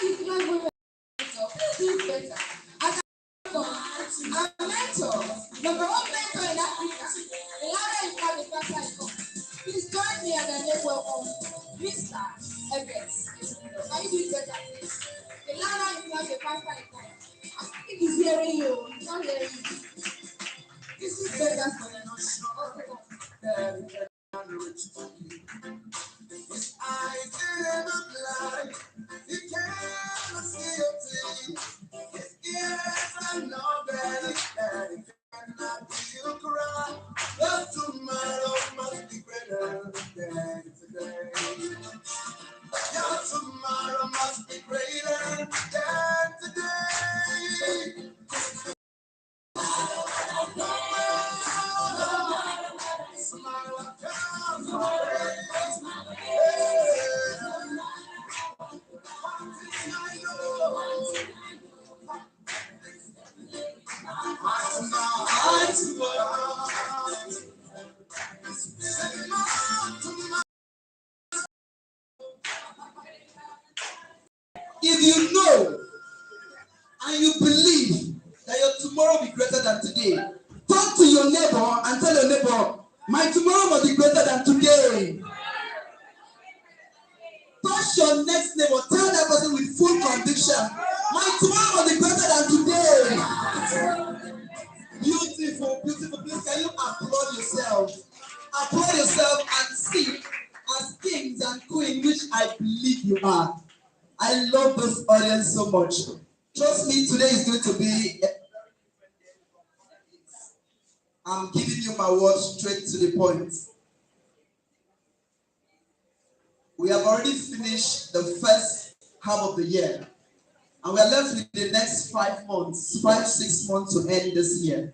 You cannot go mentor. Please do it better. As a mentor, number one mentor in Africa, the ladder you have the faster you come. Please join me and I make welcome Mr. Evans. Can you do it better, please? The ladder you have the faster you come. I think he's hearing you. He's not hearing you. This is better for you. His eyes never blind. He cannot see a thing. His ears are not bad. And he cannot hear you cry. But tomorrow must be greater than today. Your tomorrow must be greater than today. If you know and you believe that your tomorrow will be greater than today, talk to your neighbor and tell your neighbor, my tomorrow must be greater than today. Touch your next neighbor, tell that person with full conviction, my tomorrow must be greater than today. Beautiful, beautiful. Please, can you applaud yourself? Applaud yourself and sing as kings and queens, which I believe you are. I love this audience so much. Trust me, today is going to be. I'm giving you my word straight to the point. We have already finished the first half of the year, and we are left with the next 5 months, 5-6 months to end this year.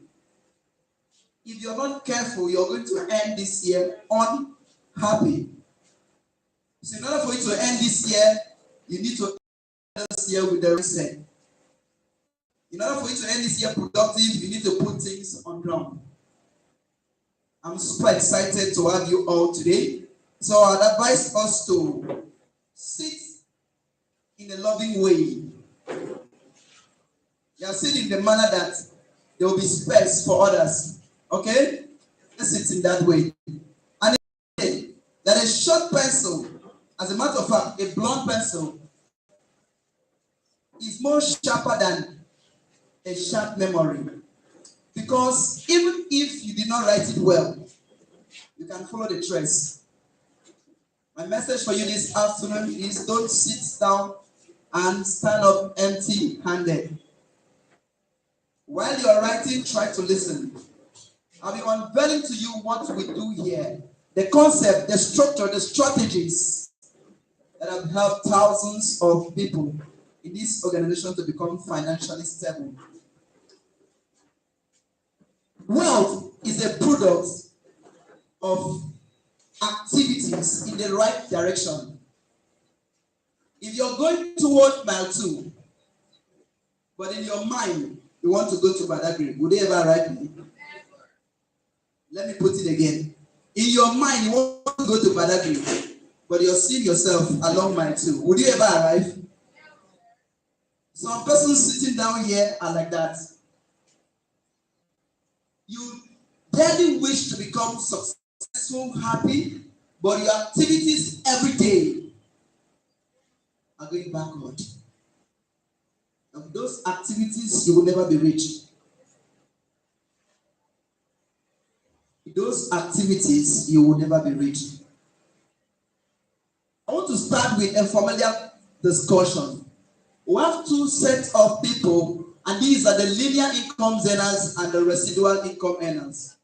If you're not careful, you're going to end this year unhappy. So in order for you to end this year, you need to end this year with the reset. In order for you to end this year productive, you need to put things on ground. I'm super excited to have you all today. So I'd advise us to sit in a loving way. You are sitting in the manner that there will be space for others. Okay? Let's sit in that way. And that a short pencil, as a matter of fact, a blunt pencil, is more sharper than a sharp memory. Because even if you did not write it well, you can follow the trace. My message for you this afternoon is don't sit down and stand up empty-handed. While you are writing, try to listen. I'll be unveiling to you what we do here. The concept, the structure, the strategies that have helped thousands of people in this organization to become financially stable. Wealth is a product of activities in the right direction. If you're going toward mile 2, but in your mind you want to go to Badagry, would you ever arrive? Let me put it again. In your mind you want to go to Badagry, but you're seeing yourself along mile 2, would you ever arrive? Some persons sitting down here are like that. You barely wish to become successful, happy, but your activities every day are going backward. And those activities, you will never be rich. Those activities, you will never be rich. I want to start with a familiar discussion. We have 2 sets of people, and these are the linear income earners and the residual income earners.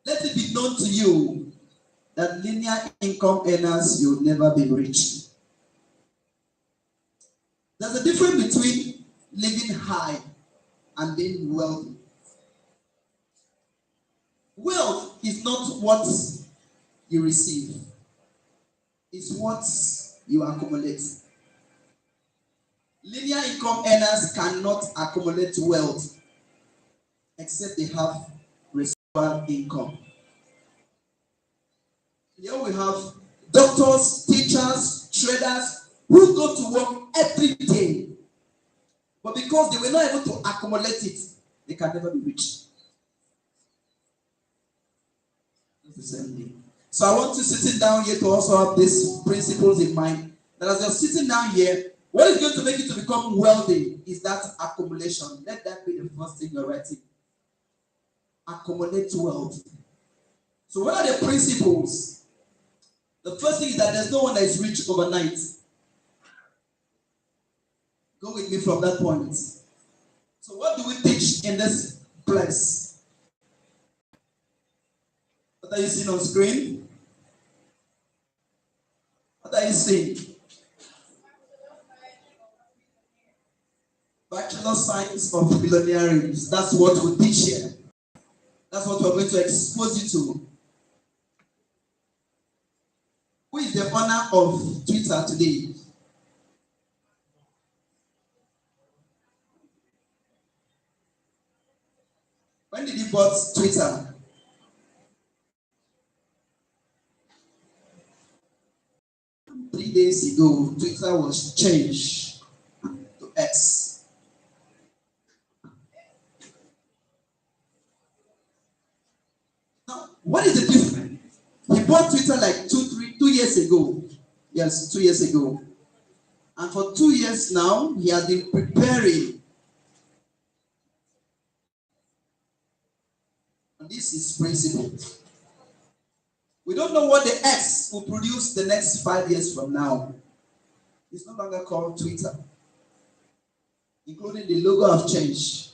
Let it be known to you that linear income earners, you'll never be rich. There's a difference between living high and being wealthy. Wealth is not what you receive. It's what you accumulate. Linear income earners cannot accumulate wealth except they have residual income. Here we have doctors, teachers, teachers, traders who go to work every day. But because they were not able to accumulate it, they can never be rich. It's the same thing. So I want you sitting down here to also have these principles in mind. That as you're sitting down here, what is going to make you to become wealthy is that accumulation. Let that be the first thing you're writing. Accumulate wealth. So what are the principles? The first thing is that there's no one that is rich overnight. Go with me from that point. So what do we teach in this place? What are you seeing on screen? What are you seeing? Bachelor Science of Billionaire's. That's what we teach here. That's what we're going to expose you to. Who is the owner of Twitter today? When did he bought Twitter? Three days ago, Twitter was changed to X. Now, what is the difference? He bought Twitter like 2 years ago. Yes, 2 years ago. And for 2 years now, he has been preparing. And this is principle. We don't know what the X will produce the next 5 years from now. It's no longer called Twitter. Including the logo have changed.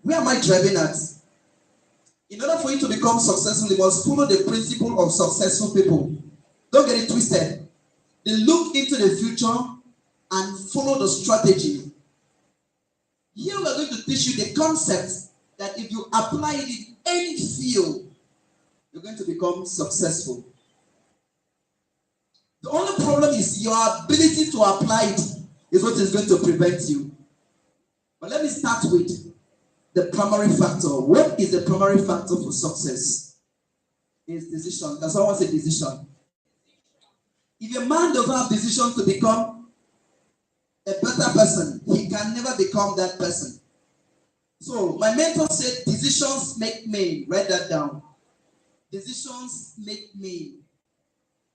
Where am I driving at? In order for you to become successful, you must follow the principle of successful people. Don't get it twisted. They look into the future and follow the strategy. Here we are going to teach you the concept that if you apply it in any field, you're going to become successful. The only problem is your ability to apply it is what is going to prevent you. But let me start with the primary factor. What is the primary factor for success? It's decision. Can someone say decision? If a man doesn't have decision to become a better person, he can never become that person. So my mentor said, decisions make men. Write that down. Decisions make men.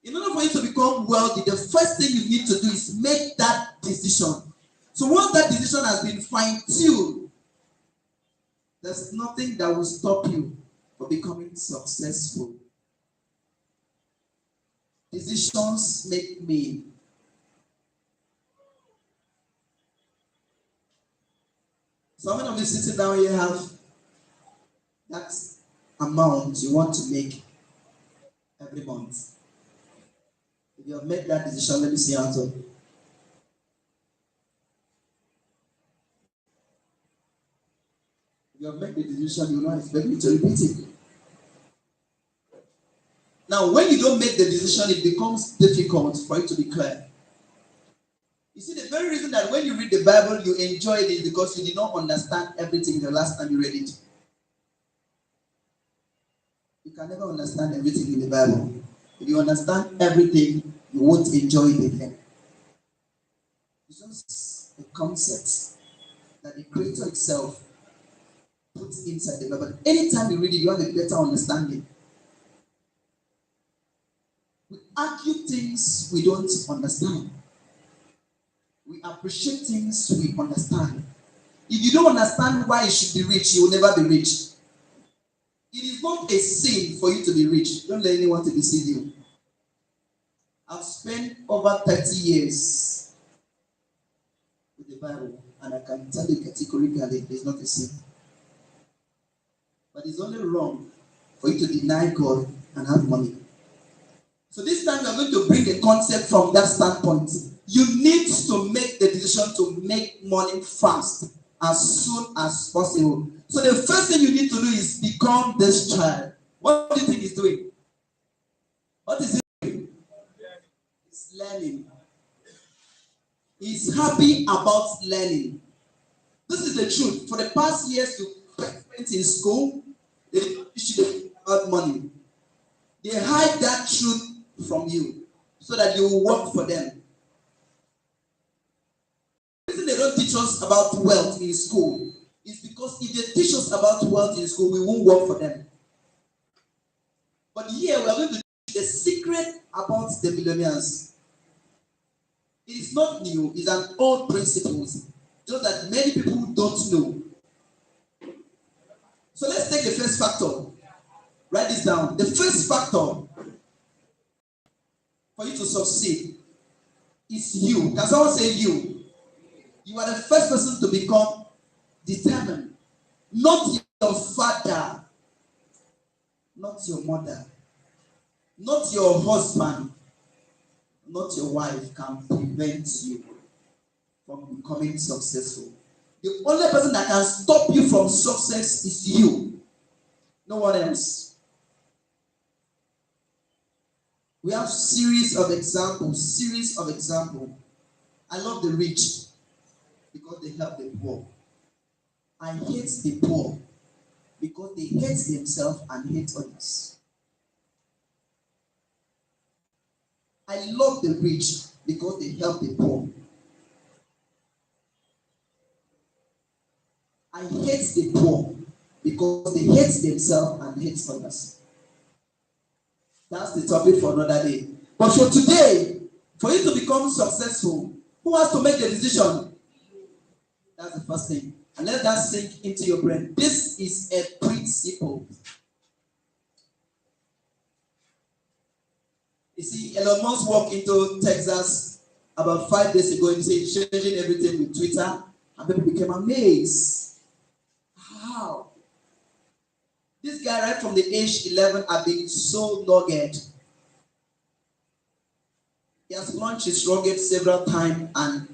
In order for you to become wealthy, the first thing you need to do is make that decision. So once that decision has been fine-tuned, there's nothing that will stop you from becoming successful. Decisions make men. So how many of you sitting down here have that amount you want to make every month? If you have made that decision, let me see your hands up. If you have made the decision, you will not expect me to repeat it. Now, when you don't make the decision, it becomes difficult for it to be clear. You see, the very reason that when you read the Bible, you enjoy it is because you did not understand everything the last time you read it. You can never understand everything in the Bible. If you understand everything, you won't enjoy it again. It's just a concept that the Creator itself puts inside the Bible. Anytime you read it, you have a better understanding. We argue things we don't understand. We appreciate things we understand. If you don't understand why you should be rich, you will never be rich. It is not a sin for you to be rich. Don't let anyone to deceive you. I've spent over 30 years with the Bible, and I can tell you categorically it's not a sin. But it's only wrong for you to deny God and have money. So this time we are going to bring a concept from that standpoint. You need to make the decision to make money fast, as soon as possible. So the first thing you need to do is become this child. What do you think he's doing? What is he doing? He's learning. He's happy about learning. This is the truth. For the past years you spent in school, they teach you about money. They hide that truth from you so that you will work for them. The reason they don't teach us about wealth in school is because if they teach us about wealth in school, we won't work for them. But here we are going to teach the secret about the millionaires. It is not new, it's an old principle, just that many people don't know. So let's take the first factor. Write this down. The first factor for you to succeed is you. Can someone say you? You are the first person to become determined. Not your father, not your mother, not your husband, not your wife can prevent you from becoming successful. The only person that can stop you from success is you. No one else. We have series of examples. I love the rich because they help the poor. I hate the poor because they hate themselves and hate others. I love the rich because they help the poor. I hate the poor because they hate themselves and hate others. That's the topic for another day. But for today, for you to become successful, who has to make the decision? That's the first thing. And let that sink into your brain. This is a principle. You see, Elon Musk walked into Texas about 5 days ago and said, changing everything with Twitter, and people became amazed. How? This guy, right from the age 11, had been so dogged. He has launched his rocket several times and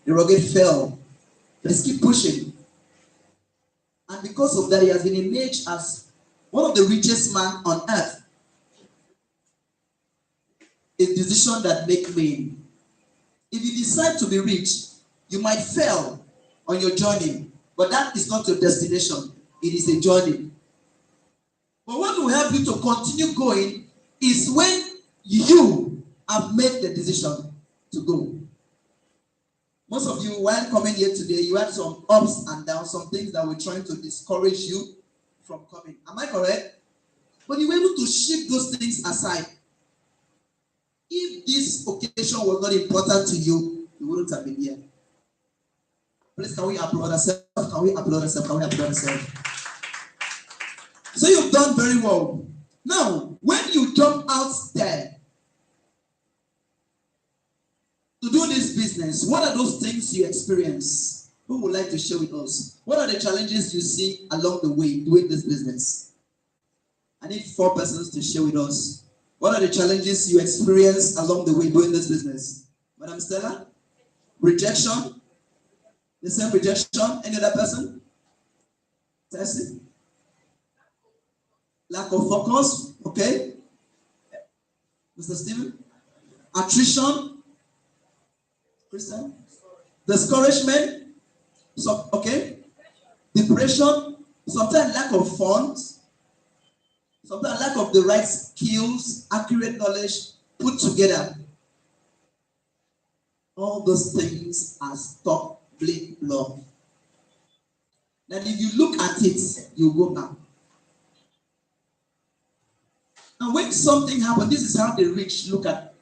the rocket fell. Let's keep pushing. And because of that, he has been imaged as one of the richest men on earth. A decision that makes men. If you decide to be rich, you might fail on your journey, but that is not your destination. It is a journey. But what will help you to continue going is when you have made the decision to go. Most of you, while coming here today, you had some ups and downs, some things that were trying to discourage you from coming. Am I correct? But you were able to shift those things aside. If this occasion was not important to you, you wouldn't have been here. Please, can we applaud ourselves? Can we applaud ourselves? Can we applaud ourselves? So you've done very well. Now, when you jump out there to do this business, what are those things you experience? Who would like to share with us? What are the challenges you see along the way doing this business? I need 4 persons to share with us. What are the challenges you experience along the way doing this business? Madam Stella? Rejection? The same rejection? Any other person? Tessie? Lack of focus? Okay. Mr. Stephen? Attrition? Christian? Discouragement? So, okay. Depression? Sometimes lack of funds? Sometimes lack of the right skills, accurate knowledge put together. All those things are stumbling block. Now, if you look at it, you go now. Now, when something happens, this is how the rich look at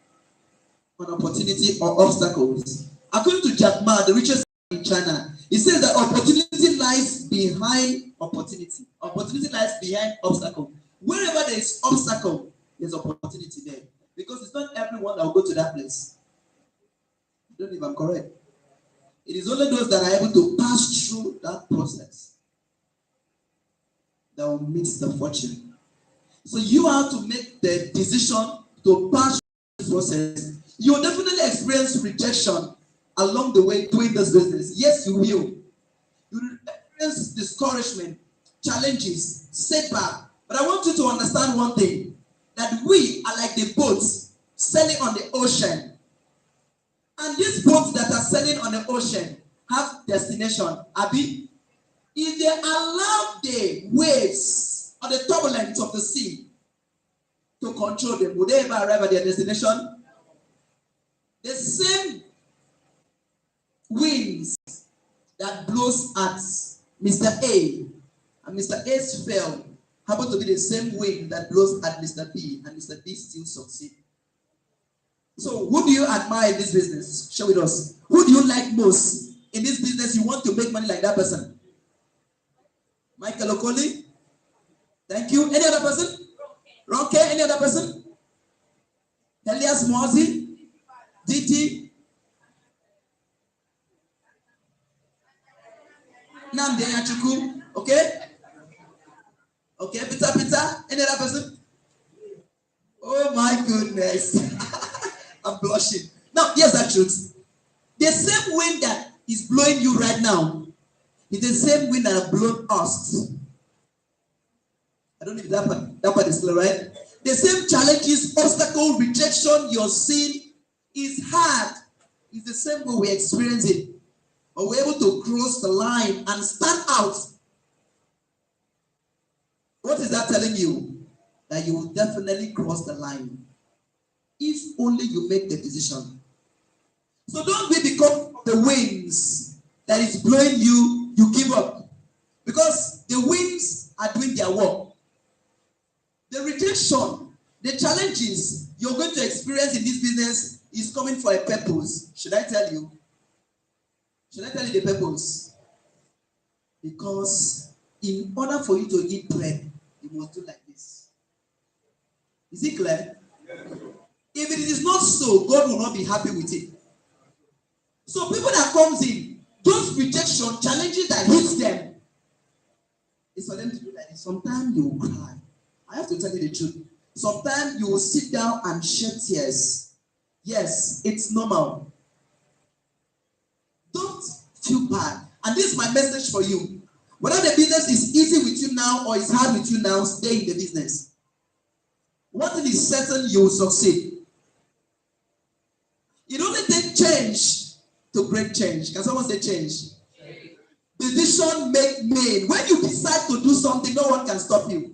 an opportunity or obstacles. According to Jack Ma, the richest man in China, he says that opportunity lies behind opportunity. Opportunity lies behind obstacle. Wherever there is obstacle, there's opportunity there. Because it's not everyone that will go to that place. I don't know if I'm correct. It is only those that are able to pass through that process that will meet the fortune. So you have to make the decision to pass through the process. You will definitely experience rejection along the way doing this business. Yes, you will. You will experience discouragement, challenges, setback. But I want you to understand one thing, that we are like the boats sailing on the ocean. And these boats that are sailing on the ocean have destination. Abi, if they allow the waves or the turbulence of the sea to control them, would they ever arrive at their destination? The same winds that blows at Mr. A and Mr. A's fell happen to be the same wind that blows at Mr. B, and Mr. B still succeed. So who do you admire in this business? Share with us. Who do you like most in this business? You want to make money like that person? Michael Okoli? Thank you. Any other person? Ronke? Any other person? Elias Mozi? DT? Namde Yachuku? Okay? Okay, Peter? Any other person? Oh my goodness. I'm blushing. Now, here's the truth. The same wind that is blowing you right now is the same wind that has blown us. I don't know if that part is clear, right? The same challenges, obstacle, rejection you're seeing is hard. It's the same way we experience it. But we're able to cross the line and stand out. What is that telling you? That you will definitely cross the line. If only you make the decision. So don't we become the winds that is blowing you, you give up. Because the winds are doing their work. The rejection, the challenges you're going to experience in this business is coming for a purpose. Should I tell you? Should I tell you the purpose? Because in order for you to eat bread, you must do like this. Is it clear? Yes. If it is not so, God will not be happy with it. So people that comes in, those rejection, challenges that hits them, it's for them to do like this. Sometimes you will cry. I have to tell you the truth. Sometimes you will sit down and shed tears. Yes, it's normal. Don't feel bad. And this is my message for you. Whether the business is easy with you now or it's hard with you now, stay in the business. One thing is certain, you will succeed. It only takes change to break change. Can someone say change? Decision made. When you decide to do something, no one can stop you.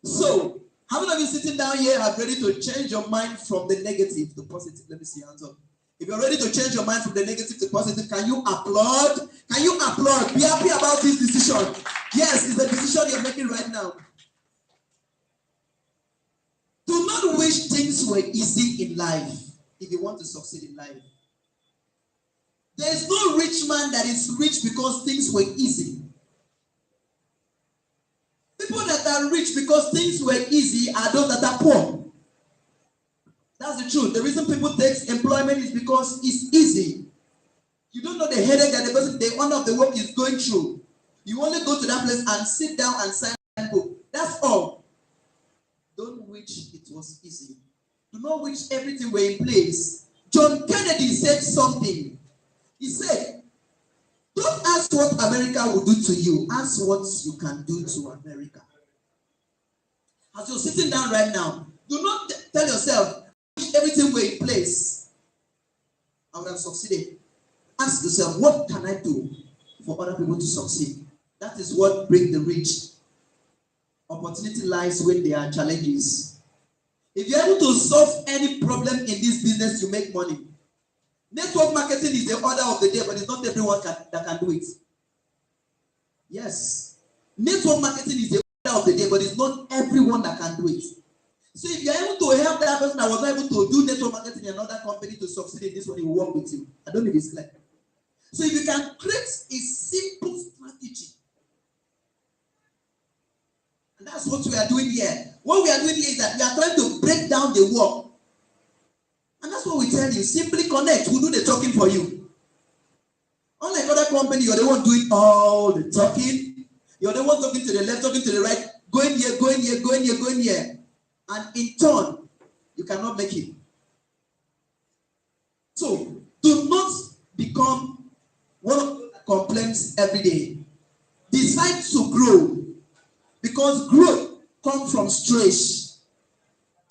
So, how many of you sitting down here are ready to change your mind from the negative to positive? Let me see hands up. If you're ready to change your mind from the negative to positive, can you applaud? Can you applaud? Be happy about this decision. Yes, it's the decision you're making right now. Do not wish things were easy in life if you want to succeed in life. There is no rich man that is rich because things were easy. People that are rich because things were easy are those that are poor. That's the truth. The reason people take employment is because it's easy. You don't know the headache that the owner of the work is going through. You only go to that place and sit down and sign a book. That's all. Don't wish it was easy. Do not wish everything were in place. John Kennedy said something. He said, don't ask what America will do to you. Ask what you can do to America. As you're sitting down right now, do not tell yourself, if everything were in place, I would have succeeded. Ask yourself, what can I do for other people to succeed? That is what brings the rich. Opportunity lies when there are challenges. If you're able to solve any problem in this business, you make money. Network marketing is the order of the day, but it's not everyone that can do it. Yes. Network marketing is the order of the day, but it's not everyone that can do it. So if you're able to help that person that was not able to do network marketing in another company to succeed in this one, he will work with you. I don't know if it's clear. So if you can create a simple strategy, and that's what we are doing here. What we are doing here is that we are trying to break down the work. And that's what we tell you. Simply connect. We'll do the talking for you. Unlike other companies, you're the one doing all the talking. You're the one talking to the left, talking to the right, going here, going here, going here, going here. And in turn, you cannot make it. So, do not become one of those that complains every day. Decide to grow. Because growth comes from stretch.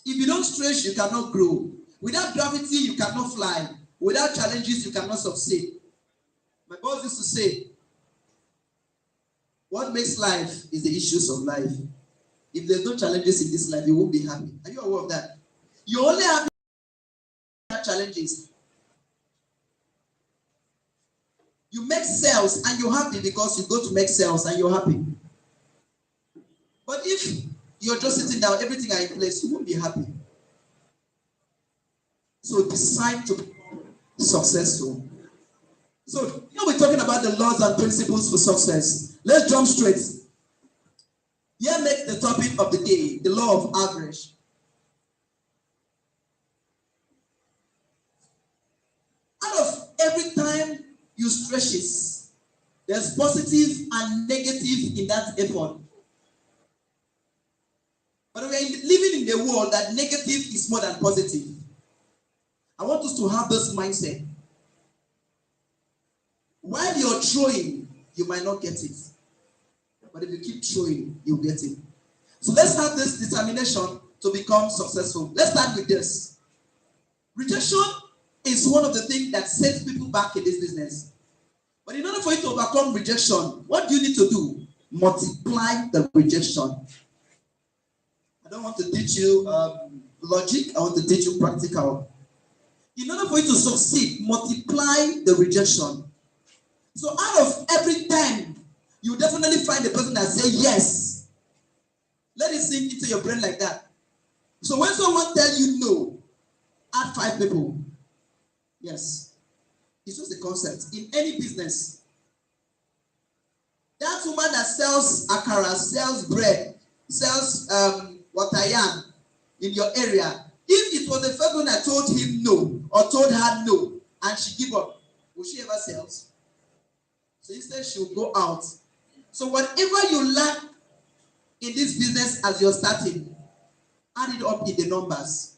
If you don't stretch, you cannot grow. Without gravity, you cannot fly. Without challenges, you cannot succeed. My boss used to say, what makes life is the issues of life. If there's no challenges in this life, you won't be happy. Are you aware of that? You only have challenges. You make sales and you're happy because you go to make sales and you're happy. But if you're just sitting down, everything are in place, you won't be happy. So decide to be successful. So here we're talking about the laws and principles for success. Let's jump straight. Here makes the topic of the day, the law of average. Out of every time you stretches, there's positive and negative in that effort. But we are living in the world that negative is more than positive. I want us to have this mindset. While you're throwing, you might not get it. But if you keep throwing, you'll get it. So let's have this determination to become successful. Let's start with this. Rejection is one of the things that sets people back in this business. But in order for you to overcome rejection, what do you need to do? Multiply the rejection. I don't want to teach you logic. I want to teach you practical. In order for you to succeed, multiply the rejection. So out of every 10, you definitely find the person that says yes. Let it sink into your brain like that. So when someone tells you no, add 5 people. Yes. It's just a concept. In any business, that woman that sells akara, sells bread, sells watayan in your area, if it was the first one that told him no or told her no and she give up, will she ever sell? So instead, she'll go out. So whatever you lack in this business as you're starting, add it up in the numbers.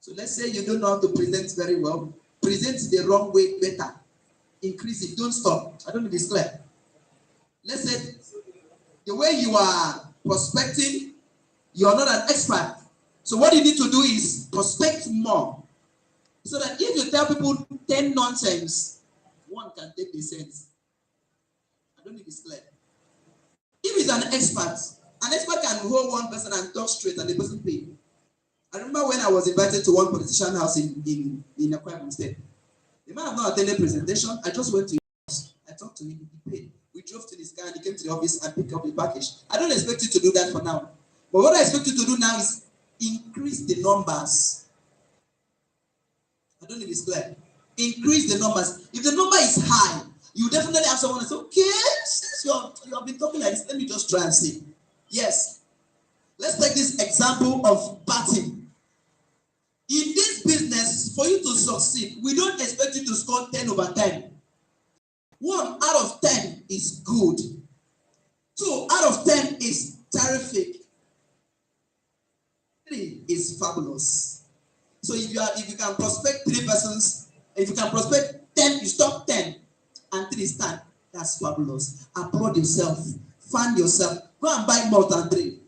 So let's say you don't know how to present very well. Present the wrong way better. Increase it. Don't stop. I don't know if it's clear. Let's say the way you are prospecting, you are not an expert. So what you need to do is prospect more. So that if you tell people 10 nonsense, one can take the sense. I don't know if it's clear. If he's an expert can hold one person and talk straight and the person pay. I remember when I was invited to one politician house in Akwa Ibom State. The man have not attended presentation. I just went to his house. I talked to him. He paid. We drove to his car and he came to the office and picked up the package. I don't expect you to do that for now. But what I expect you to do now is increase the numbers. I don't know if it's clear. Increase the numbers. If the number is high, you definitely have someone that says, okay, since you have been talking like this, let me just try and see. Yes. Let's take this example of batting. In this business, for you to succeed, we don't expect you to score 10 over 10. 1 out of 10 is good. 2 out of 10 is terrific. 3 is fabulous. So if you can prospect 3 persons, if you can prospect 10, you stop 10, and 3 stand. That's fabulous. Applaud yourself. Find yourself. Go and buy more than 3.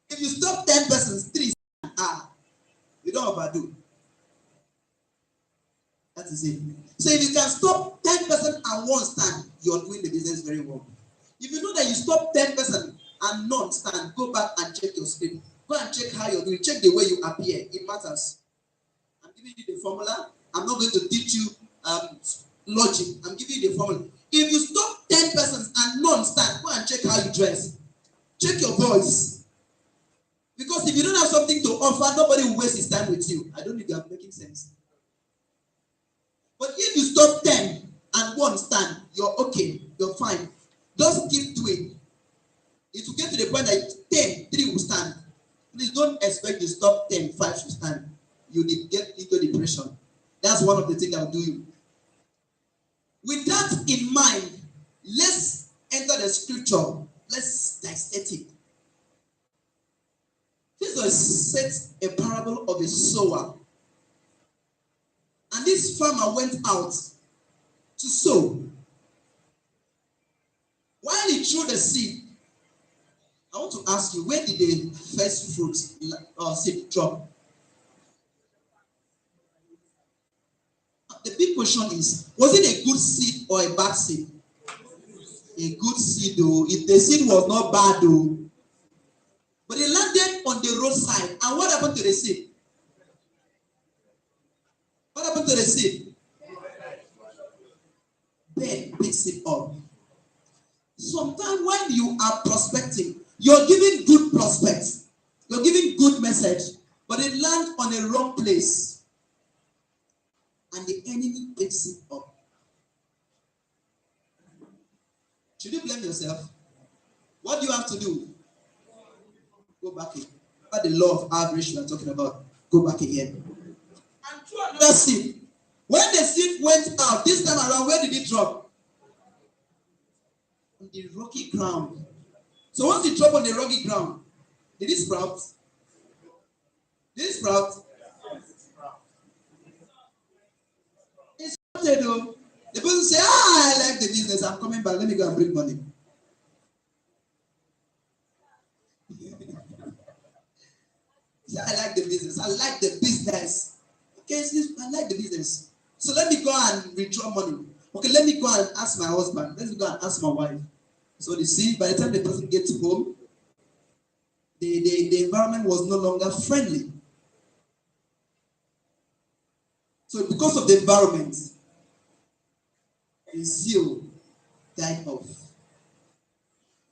If you stop 10 persons, 3 stand. You don't overdo. That is it. So if you can stop 10 persons and 1 stand, you are doing the business very well. If you know that you stop 10 persons and none stand, go back and check your script. Go and check how you're doing. Check the way you appear. It matters. I'm giving you the formula. I'm not going to teach you logic. I'm giving you the formula. If you stop 10 persons and none stand, go and check how you dress. Check your voice. Because if you don't have something to offer, nobody will waste his time with you. I don't think you're making sense. But if you stop 10 and 1 stand, you're okay. You're fine. Just keep doing. It will get to the point that 10, 3 will stand. Please don't expect to stop 10, 5 to stand. You will get into depression. That's one of the things that will do you. With that in mind, let's enter the scripture. Let's dissect it. Jesus set a parable of a sower. And this farmer went out to sow. While he threw the seed, I want to ask you, where did the first fruit or seed drop? The big question is, was it a good seed or a bad seed? A good seed, though. If the seed was not bad, though. But it landed on the roadside. And what happened to the seed? What happened to the seed? Bird picks it up. Sometimes when you are prospecting, you're giving good prospects. You're giving good message. But it lands on a wrong place. And the enemy picks it up. Should you blame yourself? What do you have to do? Go back in. About the law of average we are talking about. Go back again. And throw another seed. When the seed went out, this time around, where did it drop? On the rocky ground. So once it dropped on the rocky ground, did it sprout? Did it sprout? It sprouted though. The person say, I like the business. I'm coming back. Let me go and bring money. I like the business. I like the business. Okay, I like the business. So let me go and withdraw money. Okay, let me go and ask my husband. Let me go and ask my wife. So you see, by the time the person gets home, the environment was no longer friendly. So because of the environment, the zeal died off.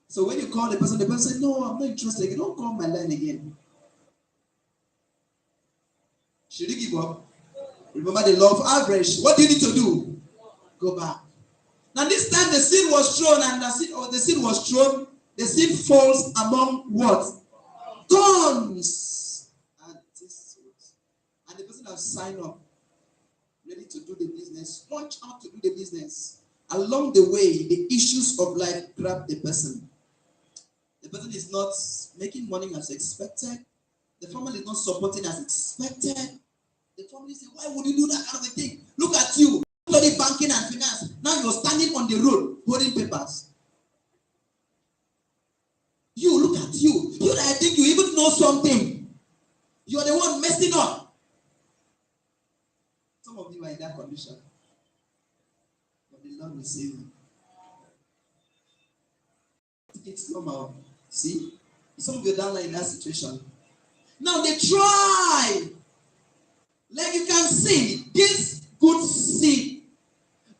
So when you call the person says, no, I'm not interested again. Don't call my line again. Should you give up? Remember the law of average. What do you need to do? Go back. Now this time the seed was thrown, and the seed falls among what? Thorns. And the person has signed up, ready to do the business, launch out to do the business. Along the way, the issues of life grab the person. The person is not making money as expected. The family is not supporting as expected. The family say, why would you do that kind of a thing? Look at you, study banking and finance. Now you're standing on the road holding papers. You, look at you. You that I think you even know something. You're the one messing up. Some of you are in that condition. But the Lord will save you. It's normal. See? Some of you are down in that situation. Now they try. Like you can see, this good seed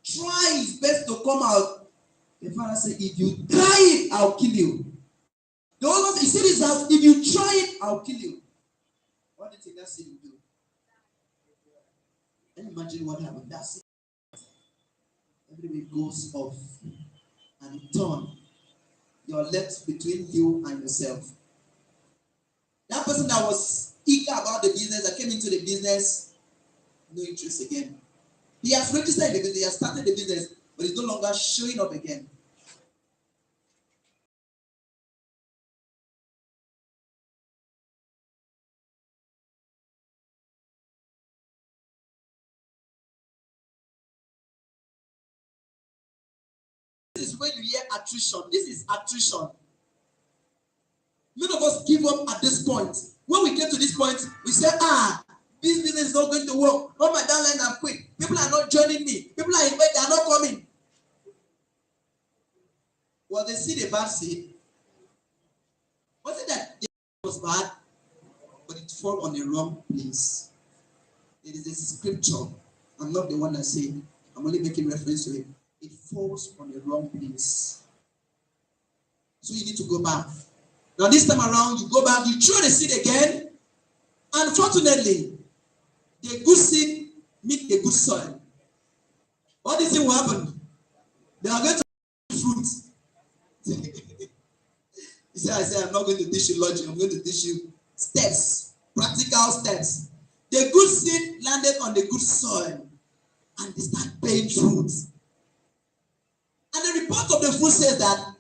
tries best to come out. The father said, if you try it, I'll kill you. The other, he said this house, if you try it, I'll kill you. What do you think that seed will do? Can you imagine what happened? That seed everywhere goes off and turn. You're left between you and yourself. That person that was eager about the business, that came into the business, no interest again. He has registered the business, he has started the business, but he's no longer showing up again. This is when you hear attrition. This is attrition. Many of us give up at this point. When we get to this point, we say, this business is not going to work. All my downline have quit. People are not joining me. People are in bed, they are not coming. Well, they see the bad seed. Was it that the was bad? But it fell on the wrong place. It is a scripture. I'm not the one that said it. I'm only making reference to it. It falls on the wrong place. So you need to go back. Now this time around, you go back, you throw the seed again. Unfortunately, the good seed meet the good soil. What do you think will happen? They are going to fruit. You say, I say, I'm not going to teach you logic. I'm going to teach you steps, practical steps. The good seed landed on the good soil, and they start bearing fruit. And the report of the fruit says that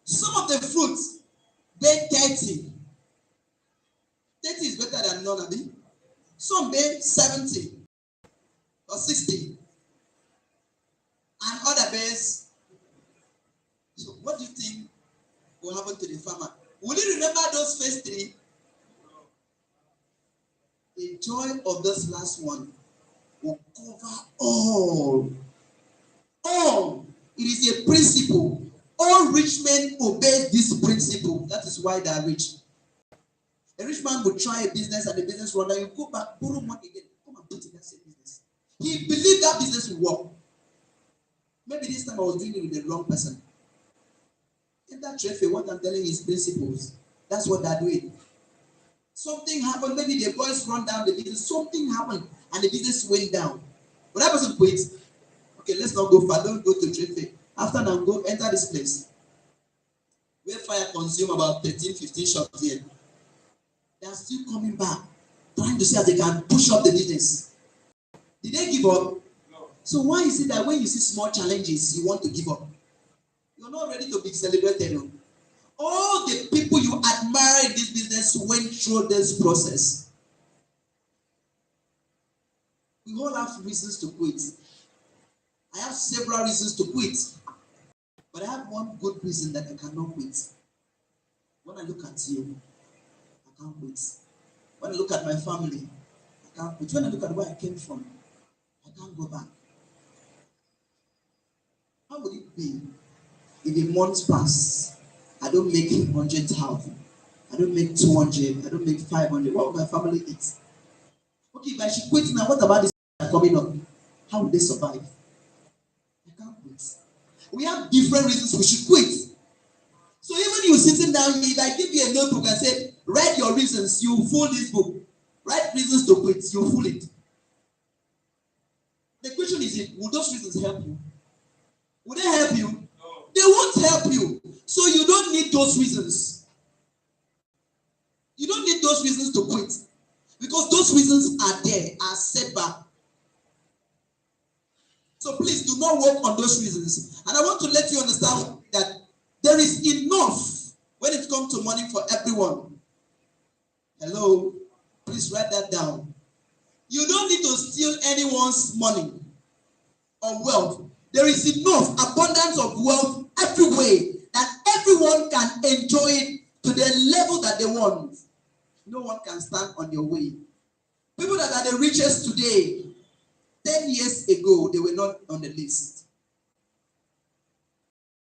some of the fruits bear 30. 30 is better than none, Abi. Some bear 70 or 60. And other bears. So what do you think will happen to the farmer? Will you remember those first three? The joy of this last one will cover all. All. It is a principle. All rich men obey this principle. That is why they are rich. A rich man would try a business and the business runs down. You go back, borrow money again, come and put in that same business. He believed that business would work. Maybe this time I was doing it with the wrong person. In that traffic, what I'm telling you is principles. That's what they're doing. Something happened, maybe the boys run down the business, something happened, and the business went down. But that person quits. Okay, let's not go far, don't go to traffic. After now, go enter this place. Where fire consume about 13, 15 shops here. They are still coming back, trying to see if they can push up the business. Did they give up? No. So why is it that when you see small challenges, you want to give up? You're not ready to be celebrated. All the people you admire in this business went through this process. We all have reasons to quit. I have several reasons to quit. But I have one good reason that I cannot quit. When I look at you, I can't quit. When I look at my family, I can't quit. When I look at where I came from, I can't go back. How would it be if a month pass, I don't make 100,000, I don't make 200, I don't make 500? What will my family eat? Okay, if I should quit now, what about this coming up? How will they survive? I can't quit. We have different reasons we should quit. So even you sitting down here, if I give you a notebook and say, write your reasons, you fool this book. Write reasons to quit, you fool it. The question is, will those reasons help you? Will they help you? No. They won't help you. So you don't need those reasons. You don't need those reasons to quit. Because those reasons are there, are set back. So please do not work on those reasons. And I want to let you understand that there is enough when it comes to money for everyone. Hello? Please write that down. You don't need to steal anyone's money or wealth. There is enough abundance of wealth everywhere that everyone can enjoy it to the level that they want. No one can stand on your way. People that are the richest today, 10 years ago, they were not on the list.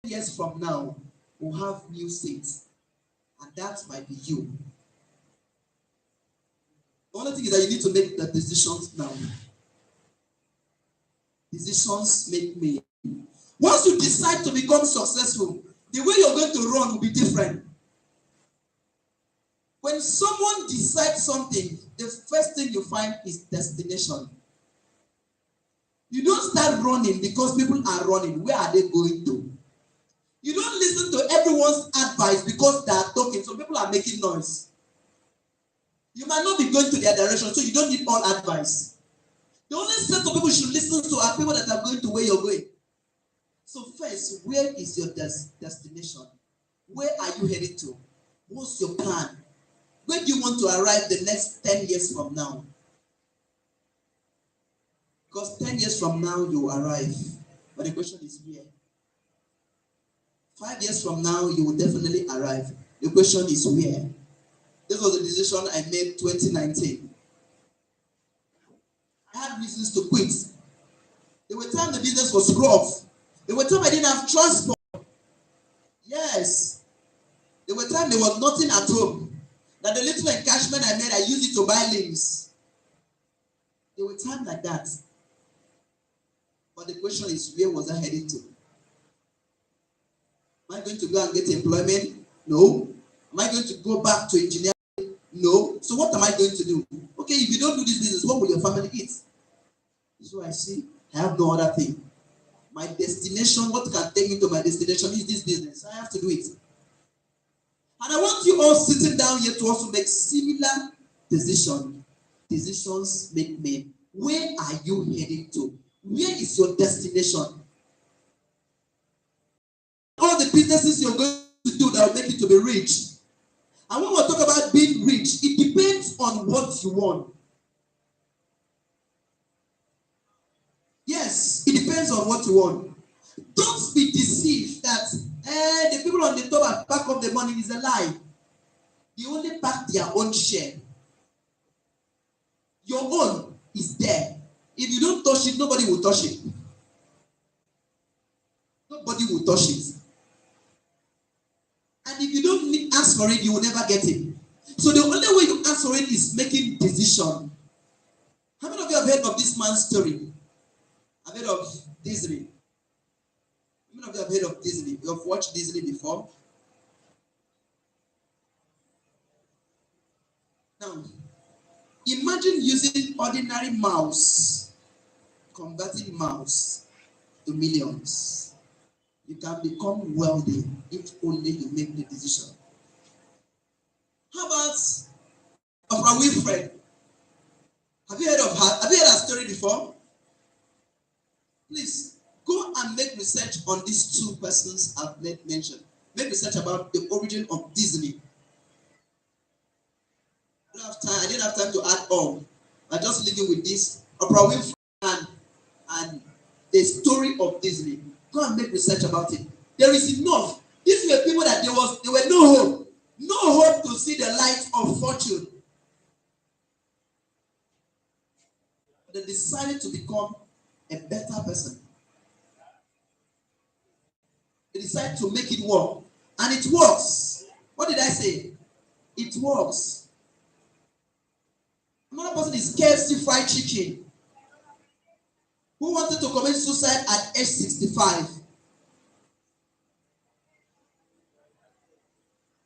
10 years from now, we'll have new seats. And that might be you. The only thing is that you need to make the decisions now. Decisions make me. Once you decide to become successful, the way you're going to run will be different. When someone decides something, the first thing you find is destination. You don't start running because people are running. Where are they going to? You don't listen to everyone's advice because they are talking. So people are making noise. You might not be going to their direction, so you don't need all advice. The only set of people you should listen to are people that are going to where you're going. So first, where is your destination? Where are you headed to? What's your plan? Where do you want to arrive the next 10 years from now? Because 10 years from now, you will arrive. But the question is where? 5 years from now, you will definitely arrive. The question is where? This was the decision I made 2019. I had reasons to quit. There were times the business was rough. There were times I didn't have transport. Yes. There were times there was nothing at home. That the little encashment I made, I used it to buy limbs. There were times like that. But the question is, where was I heading to? Am I going to go and get employment? No. Am I going to go back to engineering? No. So what am I going to do? Okay, if you don't do this business, what will your family eat? So I see, I have no other thing. My destination, what can take me to my destination is this business. I have to do it. And I want you all sitting down here to also make similar decisions. Decisions make men. Where are you heading to? Where is your destination? All the businesses you're going to do that will make you to be rich. And when we talk about being rich, it depends on what you want. Yes, it depends on what you want. Don't be deceived that the people on the top and back of the money is a lie. They only back their own share. Your own is there. If you don't touch it, nobody will touch it. Nobody will touch it. And if you don't ask for it, you will never get it. So the only way you ask for it is making decision. How many of you have heard of this man's story? I've heard of Disney. How many of you have heard of Disney? You have watched Disney before? Now, imagine using ordinary mouse, converting mouse to millions. You can become wealthy if only you make the decision. How about Oprah Winfrey? Have you heard of her? Have you heard her story before? Please go and make research on these two persons I've mentioned. Make research about the origin of Disney. I didn't have time to add on. I just leave you with this. Oprah Winfrey and the story of Disney. Go and make research about it. There is enough. These were people that there were no hope. No hope to see the light of fortune. They decided to become a better person. They decided to make it work. And it works. What did I say? It works. Another person is KFC Fried Chicken, who wanted to commit suicide at age 65.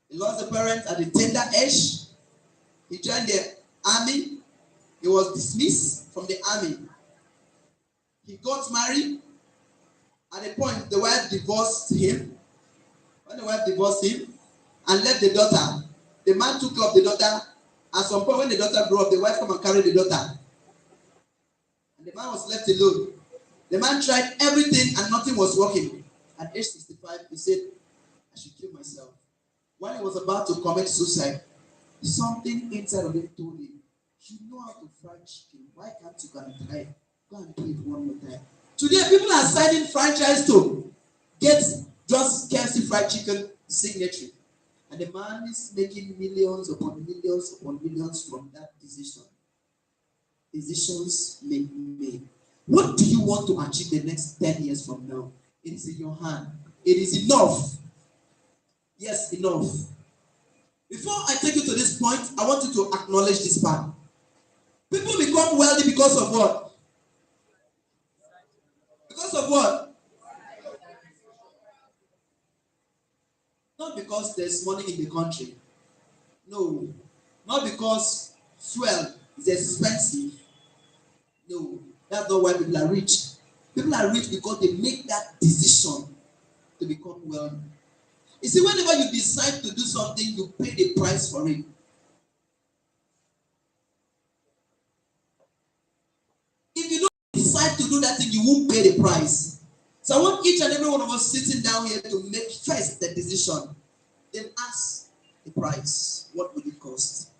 He lost the parents at a tender age. He joined the army. He was dismissed from the army. He got married. At a point, the wife divorced him. When the wife divorced him and left the daughter, the man took up the daughter. At some point, when the daughter grew up, the wife came and carried the daughter. And the man was left alone. The man tried everything and nothing was working. At age 65, he said, I should kill myself. When he was about to commit suicide, something inside of him told him, you know how to fry chicken. Why can't you go and try it? Go and do it one more time. Today, people are signing franchise to get just KFC Fried Chicken signature. And the man is making millions upon millions upon millions from that decision. Decisions made. What do you want to achieve the next 10 years from now? It is in your hand. It is enough. Yes, enough. Before I take you to this point, I want you to acknowledge this part. People become wealthy because of what? Because of what? Not because there's money in the country. No. Not because fuel is expensive. No. That's not why people are rich. People are rich because they make that decision to become wealthy. You see, whenever you decide to do something, you pay the price for it. If you don't decide to do that thing, you won't pay the price. So I want each and every one of us sitting down here to make first the decision, then ask the price. What would it cost?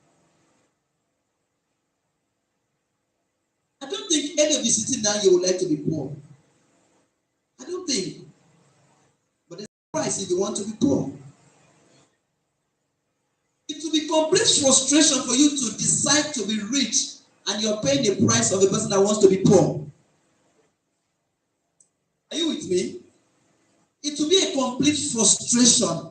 I don't think any of you sitting down here would like to be poor. I don't think. But there's a price if you want to be poor. It will be complete frustration for you to decide to be rich and you're paying the price of a person that wants to be poor. Are you with me? It will be a complete frustration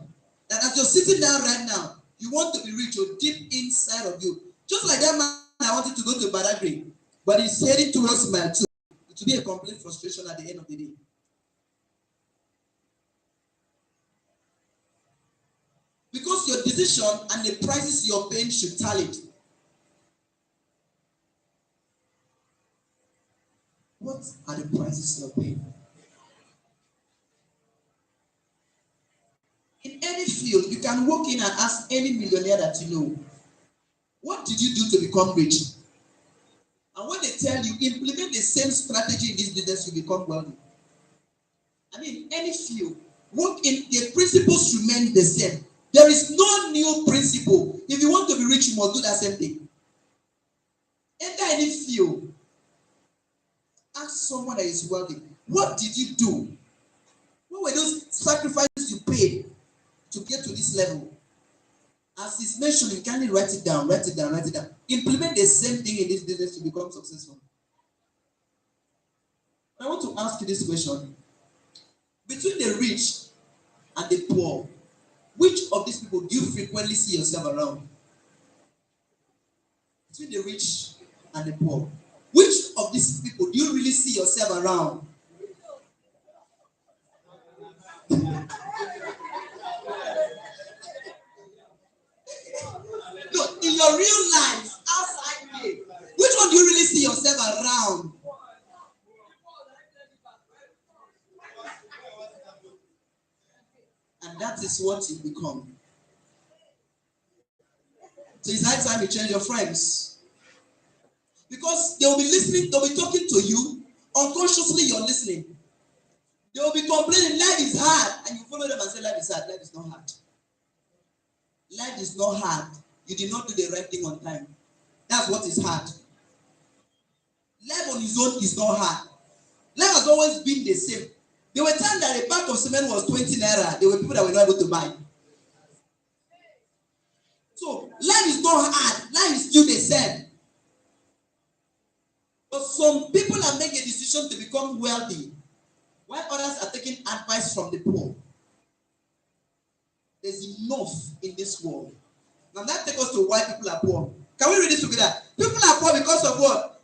that as you're sitting down right now, you want to be rich or deep inside of you. Just like that man I wanted to go to Badagry, but he's heading towards Mile 2. It will be a complete frustration at the end of the day. Because your decision and the prices you're paying should tally. What are the prices you're paying? In any field, you can walk in and ask any millionaire that you know, what did you do to become rich? And when they tell you, implement the same strategy in this business, you become wealthy. I mean, any field, work in, the principles remain the same. There is no new principle. If you want to be rich, you must do that same thing. Enter any field. Ask someone that is wealthy, what did you do? What were those sacrifices you paid to get to this level? As it's mentioned, you can write it down, write it down, write it down. Implement the same thing in this business to become successful. I want to ask you this question. Between the rich and the poor, Which of these people do you frequently see yourself around? Between the rich and the poor. Which of these people do you really see yourself around? No, in your real life, outside here, which one do you really see yourself around? And that is what you become. So it's high time you change your friends. Because they will be listening, they'll be talking to you. Unconsciously, you're listening. They will be complaining, life is hard. And you follow them and say, life is hard. Life is not hard. Life is not hard. You did not do the right thing on time. That's what is hard. Life on its own is not hard. Life has always been the same. There were times that a bag of cement was 20 naira. There were people that were not able to buy. So, life is not hard. Life is still the same. But some people are making a decision to become wealthy, while others are taking advice from the poor. There's enough in this world. Now that takes us to why people are poor. Can we read it together? People are poor because of what?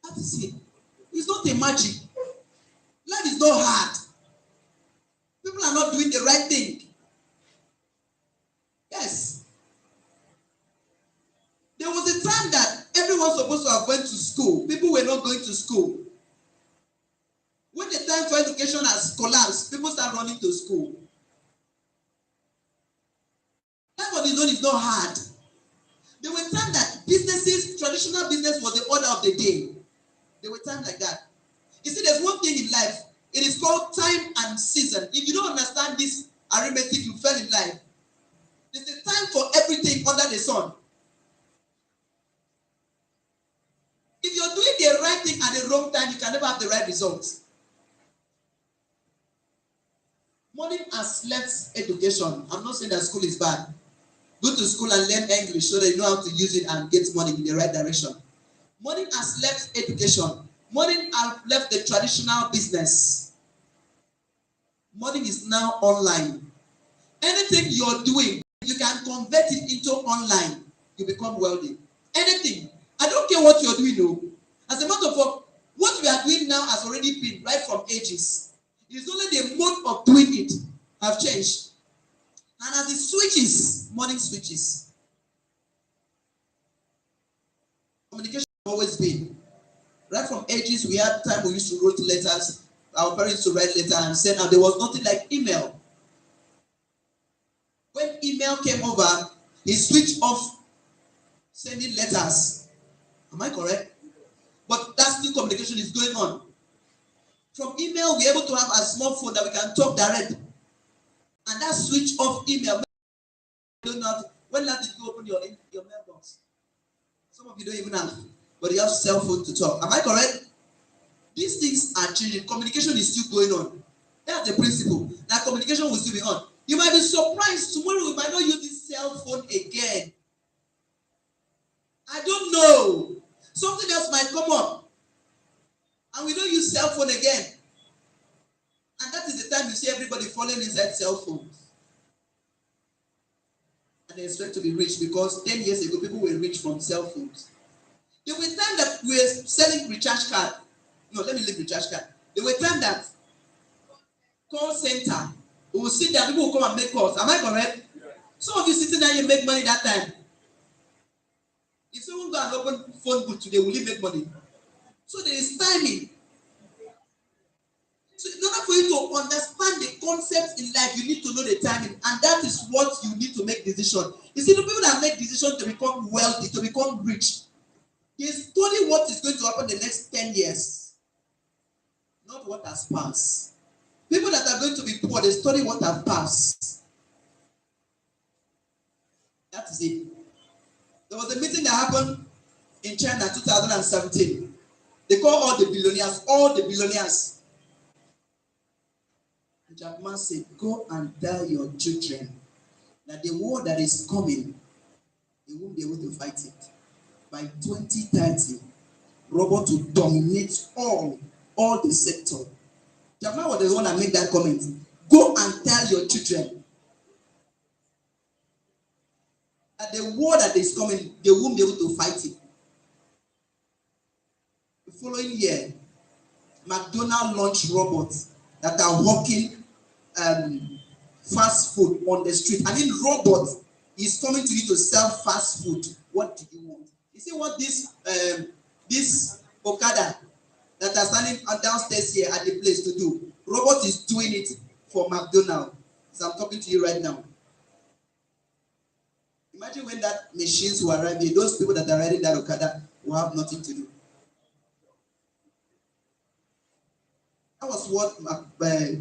That is it. It's not a magic. Life is not hard. People are not doing the right thing. Yes. There was a time that everyone was supposed to have went to school. People were not going to school. When the time for education has collapsed, people start running to school. Life on its own is not hard. There were times that businesses, traditional business was the order of the day. There were times like that. You see, there's one thing in life. It is called time and season. If you don't understand this arithmetic, you fail in life. There's a time for everything under the sun. If you're doing the right thing at the wrong time, you can never have the right results. Morning has left education. I'm not saying that school is bad. Go to school and learn English so that you know how to use it and get money in the right direction. Morning has left education. Morning has left the traditional business. Morning is now online. Anything you're doing, you can convert it into online. You become wealthy. Anything. I don't care what you're doing, no. As a matter of fact, what we are doing now has already been right from ages. It's only the mode of doing it have changed. And as it switches, morning switches. Communication has always been. Right from ages, we had time we used to write letters. Our parents to write letters and send out. There was nothing like email. When email came over, he switched off sending letters. Am I correct? But that still communication is going on. From email, we're able to have a small phone that we can talk direct. And that switch off email. Don't know when last did you open your mailbox? Some of you don't even have, but you have cell phone to talk. Am I correct? These things are changing. Communication is still going on. That's the principle. That communication will still be on. You might be surprised tomorrow we might not use this cell phone again. I don't know. Something else might come up. And we don't use cell phone again. And that is the time you see everybody falling inside cell phones. And they expect to be rich because 10 years ago, people were rich from cell phones. There were times that we were selling recharge card. No, let me leave recharge card. There were times that call center, we will sit there, people will come and make calls. Am I correct? Yeah. Some of you sitting there, you make money that time. If someone go and open phone book today, will you make money? So there is timing. So in order for you to understand the concepts in life, you need to know the timing. And that is what you need to make decisions. You see, the people that make decisions to become wealthy, to become rich, they study what is going to happen the next 10 years. Not what has passed. People that are going to be poor, they study what has passed. That is it. There was a meeting that happened in China in 2017. They call all the billionaires. And Jack Ma said, go and tell your children that the war that is coming, they won't be able to fight it. By 2030, robots will dominate all the sector. Jack Ma was the one that made that comment. Go and tell your children that the war that is coming, they won't be able to fight it. The following year, McDonald's launched robots that are hawking fast food on the street. I mean, robot is coming to you to sell fast food. What do you want? You see what this Okada that are standing downstairs here at the place to do? Robot is doing it for McDonald's. So I'm talking to you right now. Imagine when that machines will arrive here, those people that are riding that Okada will have nothing to do. That was what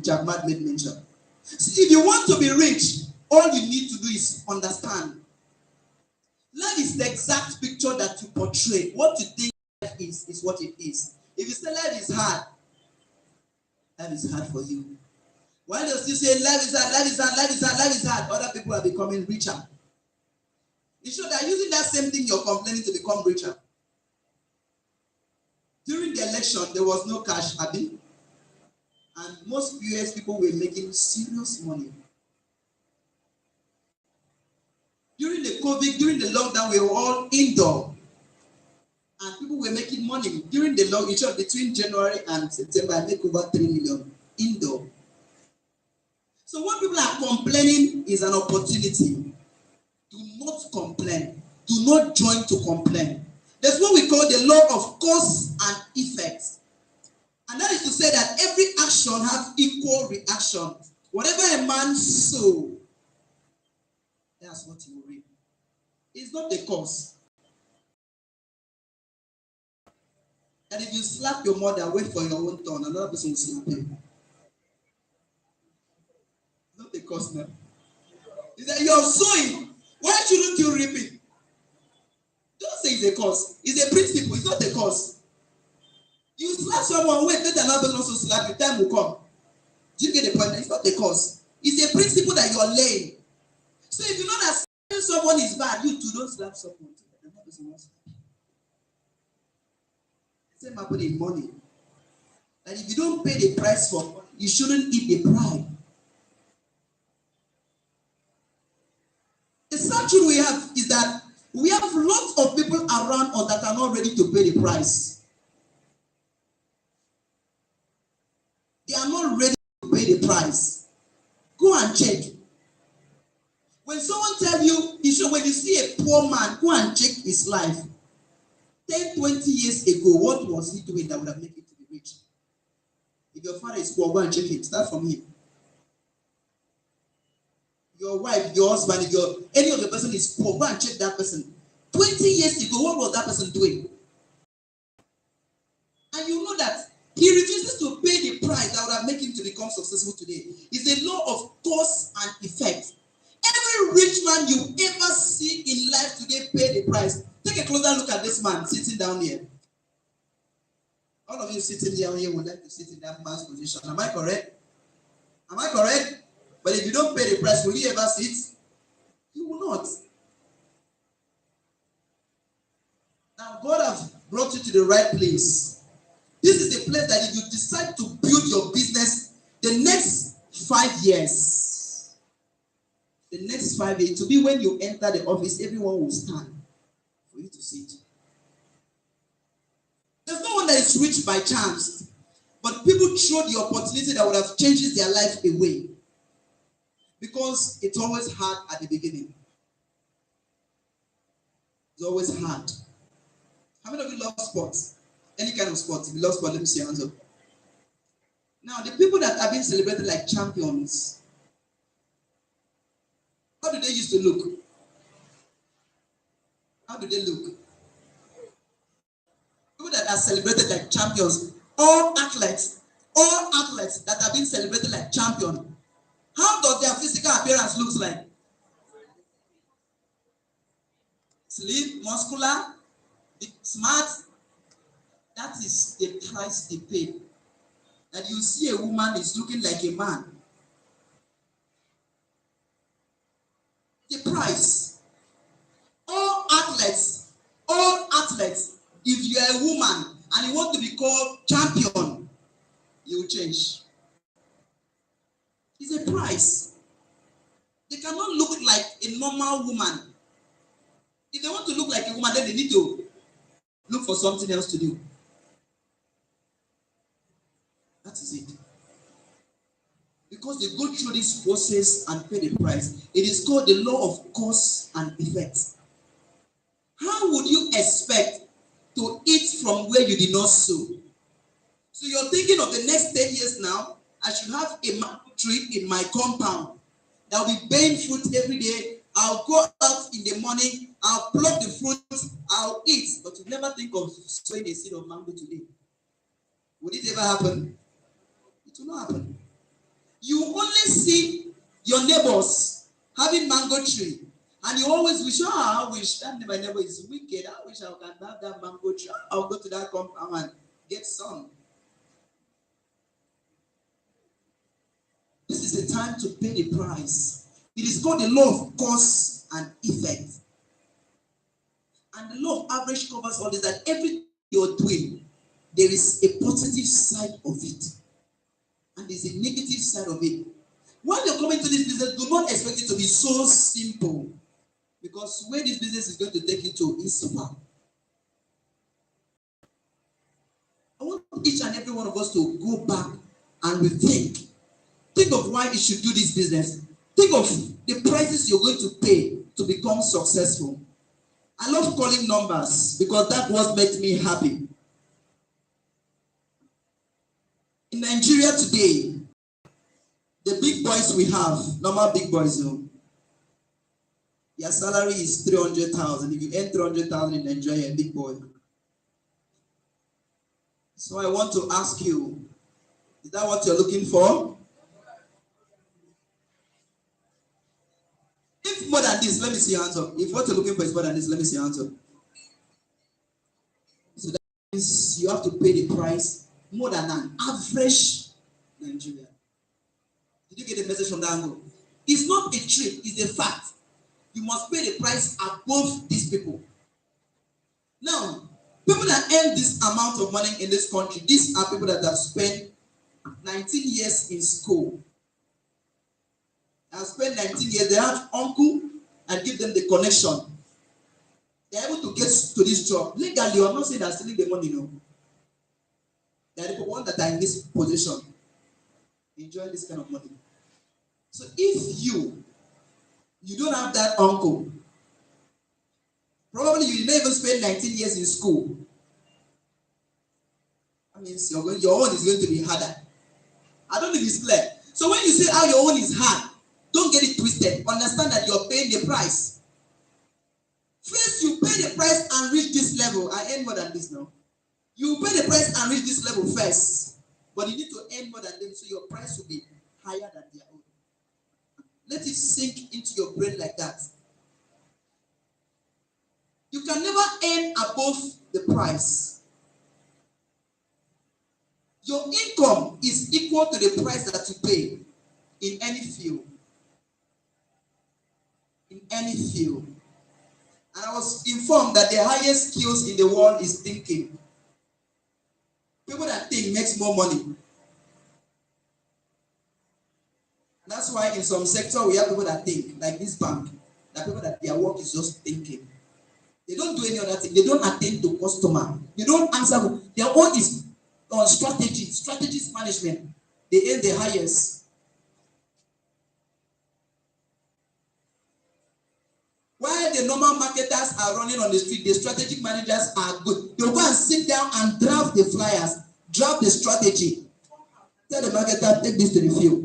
Jack Mad made mention. See, if you want to be rich, all you need to do is understand. Life is the exact picture that you portray. What you think life is what it is. If you say life is hard for you. Why does you say life is hard, life is hard, life is hard, life is hard? Other people are becoming richer. You should are using that same thing you're complaining to become richer. During the election, there was no cash, Abi. And most US people were making serious money. During the COVID, during the lockdown, we were all indoor. And people were making money. During the lockdown, between January and September, I make over 3 million indoor. So what people are complaining is an opportunity. Do not complain. Do not join to complain. That's what we call the law of cause and effect. And that is to say that every action has equal reaction. Whatever a man sows, that's what he will reap. It's not the cause. And if you slap your mother, wait for your own turn, another person will slap you. It's not the cause now. It's that you're sowing. Why shouldn't you reap it? Don't say it's a cause. It's a principle. It's not a cause. You slap someone, wait, let another person also slap you. Time will come. Do you get the point? It's not a cause. It's a principle that you are laying. So if you know that someone is bad, you too don't slap someone. Another person wants to. Same happen in money. And if you don't pay the price for money, you shouldn't eat the pride. The sad truth we have is that we have lots of people around us that are not ready to pay the price. They are not ready to pay the price. Go and check. When someone tells you, when you see a poor man, go and check his life. 10, 20 years ago, what was he doing that would have made him to be rich? If your father is poor, go and check him. Start from him. Your wife, your husband, if any of the person is poor, go and check that person. 20 years ago, what was that person doing? And you know that he refuses to pay the price that would have made him to become successful today. It's a law of cause and effect. Every rich man you ever see in life today pay the price. Take a closer look at this man sitting down here. All of you sitting down here would like to sit in that man's position. Am I correct? Am I correct? But if you don't pay the price, will you ever sit? You will not. Now, God has brought you to the right place. This is the place that if you decide to build your business, the next 5 years, to be when you enter the office, everyone will stand for you to sit. There's no one that is rich by chance, but people throw the opportunity that would have changed their life away because it's always hard at the beginning. It's always hard. How many of you love sports? Any kind of sports? If you love sports, let me see your hands up. Now, the people that are being celebrated like champions, how do they used to look? How do they look? People that are celebrated like champions, all athletes that are being celebrated like champions, how does their physical appearance look like? Slim, muscular, smart. That is the price they pay. That you see a woman is looking like a man. The price. All athletes, if you are a woman and you want to be called champion, you will change. It's a like a normal woman. If they want to look like a woman, then they need to look for something else to do. That is it. Because they go through this process and pay the price. It is called the law of cause and effect. How would you expect to eat from where you did not sow? So you're thinking of the next 10 years now, I should have a mango tree in my compound that will be bearing fruit every day. I'll go out in the morning, I'll pluck the fruit, I'll eat. But you never think of sowing a seed of mango today. Would it ever happen? It will not happen. You only see your neighbors having mango tree, and you always wish, I wish that my neighbor is wicked. I wish I can have that mango tree. I'll go to that compound and get some. This is the time to pay the price. It is called the law of cause and effect. And the law of average covers all this, that everything you're doing, there is a positive side of it. And there's a negative side of it. When you're coming to this business, do not expect it to be so simple. Because where this business is going to take you to is far. I want each and every one of us to go back and rethink. Think of why you should do this business. Think of the prices you're going to pay to become successful. I love calling numbers because that's what makes me happy. In Nigeria today, the big boys we have, normal big boys, their salary is 300,000. If you earn 300,000 in Nigeria, you're a big boy. So I want to ask you, is that what you're looking for? If more than this, let me see your hands up. If what you're looking for is more than this, let me see your hands up. So that means you have to pay the price more than an average Nigerian. Did you get the message from that angle? It's not a trick, it's a fact. You must pay the price above these people. Now, people that earn this amount of money in this country, these are people that have spent 19 years in school. Have spent 19 years, they have uncle and give them the connection. They're able to get to this job. Legally, I'm not saying they're stealing the money, no. They're the ones that are in this position, enjoy this kind of money. So if you don't have that uncle, probably you never spend 19 years in school. That means your own is going to be harder. I don't know if it's clear. So when you say how your own is hard, don't get it twisted. Understand that you're paying the price. First, you pay the price and reach this level. I earn more than this now. You pay the price and reach this level first. But you need to earn more than them, so your price will be higher than their own. Let it sink into your brain like that. You can never earn above the price. Your income is equal to the price that you pay in any field. In any field. And I was informed that the highest skills in the world is thinking. People that think makes more money. And that's why in some sector we have people that think, like this bank, that people that their work is just thinking. They don't do any other thing. They don't attend to customer. They don't answer. Their own is on strategies management. They earn the highest. While the normal marketers are running on the street, the strategic managers are good. They'll go and sit down and draft the flyers, draft the strategy. Tell the marketer, take this to the field.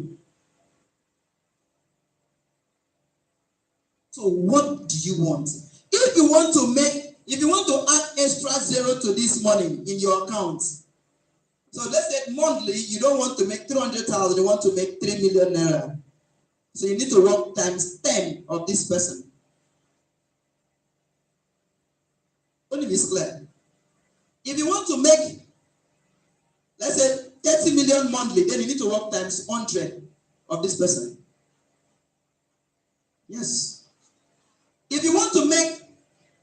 So what do you want? If you want to add extra zero to this money in your account, so let's say monthly, you don't want to make 300,000, you want to make 3 million naira. So you need to work times 10 of this person. Only be clear. If you want to make, let's say 30 million monthly, then you need to work times 100 of this person. Yes. If you want to make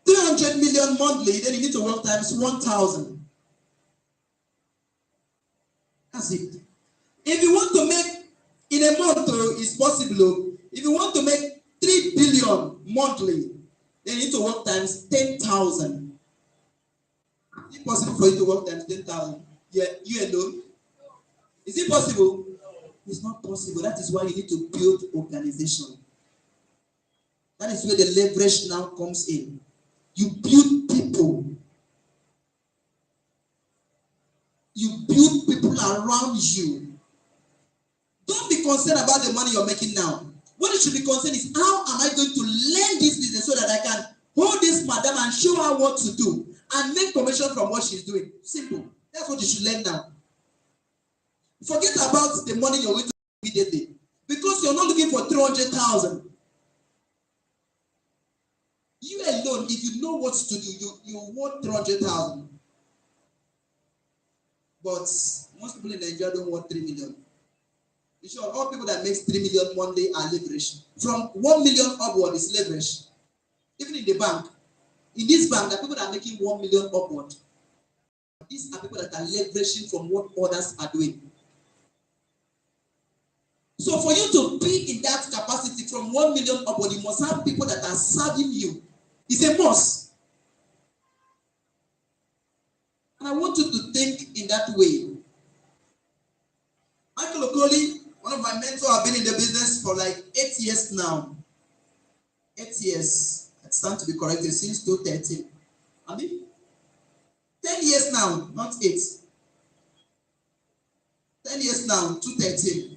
300 million monthly, then you need to work times 1,000. That's it. If you want to make in a month, it's possible. If you want to make 3 billion monthly, then you need to work times 10,000. Is it possible for you to work times 10,000? Yeah, you alone? Is it possible? It's not possible. That is why you need to build organization. That is where the leverage now comes in. You build people. You build people around you. Don't be concerned about the money you're making now. What you should be concerned is, how am I going to learn this business so that I can hold this madam and show her what to do and make commission from what she's doing? Simple. That's what you should learn now. Forget about the money you're going to make immediately, because you're not looking for 300,000. You alone, if you know what to do, you want 300,000. But most people in Nigeria don't want 3 million. In short, all people that makes 3 million monthly are leveraged. From 1 million upward is leverage. Even in the bank. In this bank, there are people that are making 1 million upward. These are people that are leveraging from what others are doing. So for you to be in that capacity from 1 million upward, you must have people that are serving you. It's a must. And I want you to think in that way. Michael Okoli, one of my mentors, have been in the business for like 8 years now. 8 years. I stand to be corrected, since 2013. I mean, 10 years now, not 8. 10 years now, 2013.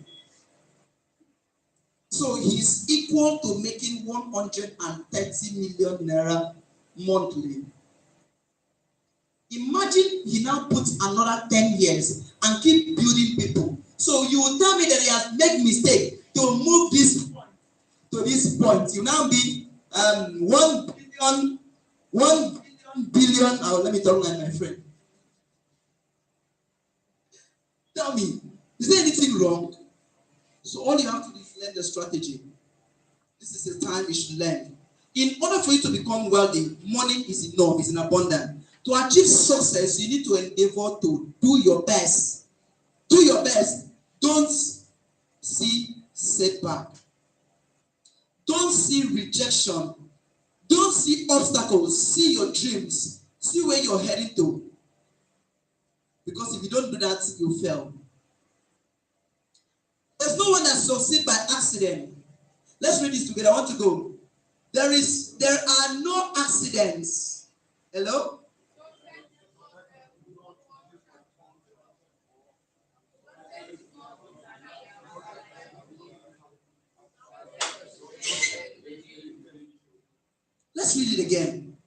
So he's equal to making 130 million naira monthly. Imagine he now puts another 10 years and keep building people. So you will tell me that he has made mistake to move this point to this point. You now be 1 billion. Oh, let me talk like my friend. Tell me, is there anything wrong? So all you have to do is learn the strategy. This is the time you should learn. In order for you to become wealthy, money is enough, is in abundance. To achieve success, you need to endeavor to do your best. Do your best. Don't see setback. Don't see rejection. Don't see obstacles. See your dreams. See where you're heading to. Because if you don't do that, you fail. There's no one that succeeds by accident. Let's read this together. I want to go. There are no accidents. Hello? Let's read it again.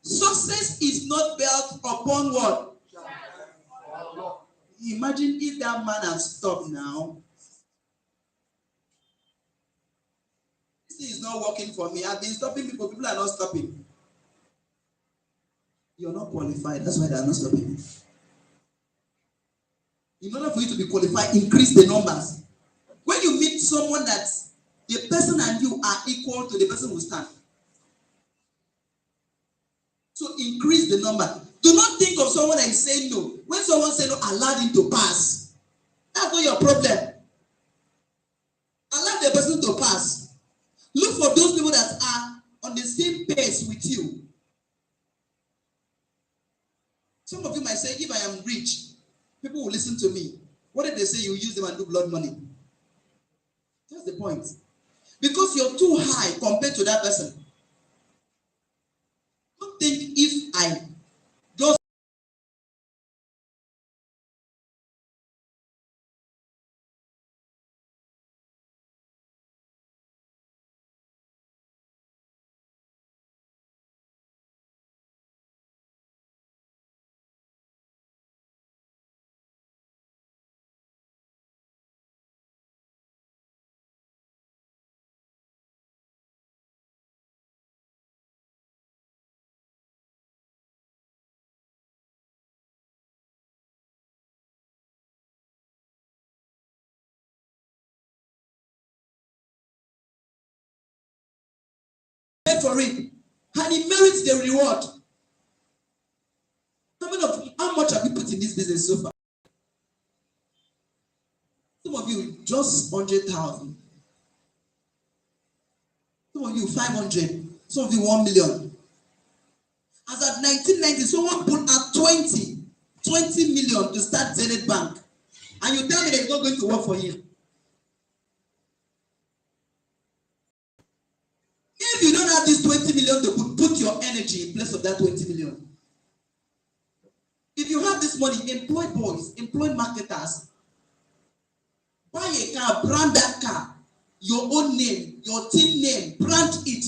Success is not built upon what? Imagine if that man has stopped now. This thing is not working for me. I've been stopping people. People are not stopping. You're not qualified. That's why they are not stopping. In order for you to be qualified, increase the numbers. When you meet someone that the person and you are equal to, the person will stand. So increase the number. Do not think of someone that is saying no. When someone says no, allow him to pass. That's not your problem. Allow the person to pass. Look for those people that are on the same pace with you. Some of you might say, if I am rich, people will listen to me. What if they say you use them and do blood money? That's the point. Because you're too high compared to that person. Don't think if I just pay for it, and he merits the reward. How much have you put in this business so far? Some of you just 100,000. Some of you 500, some of you 1 million. As at 1990, someone put out 20 million to start Zenith Bank. And you tell me that it's not going to work for him. If you don't have this 20 million to put your energy in place of that 20 million. If you have this money, employ boys, employ marketers. Buy a car, brand that car. Your own name, your team name, brand it.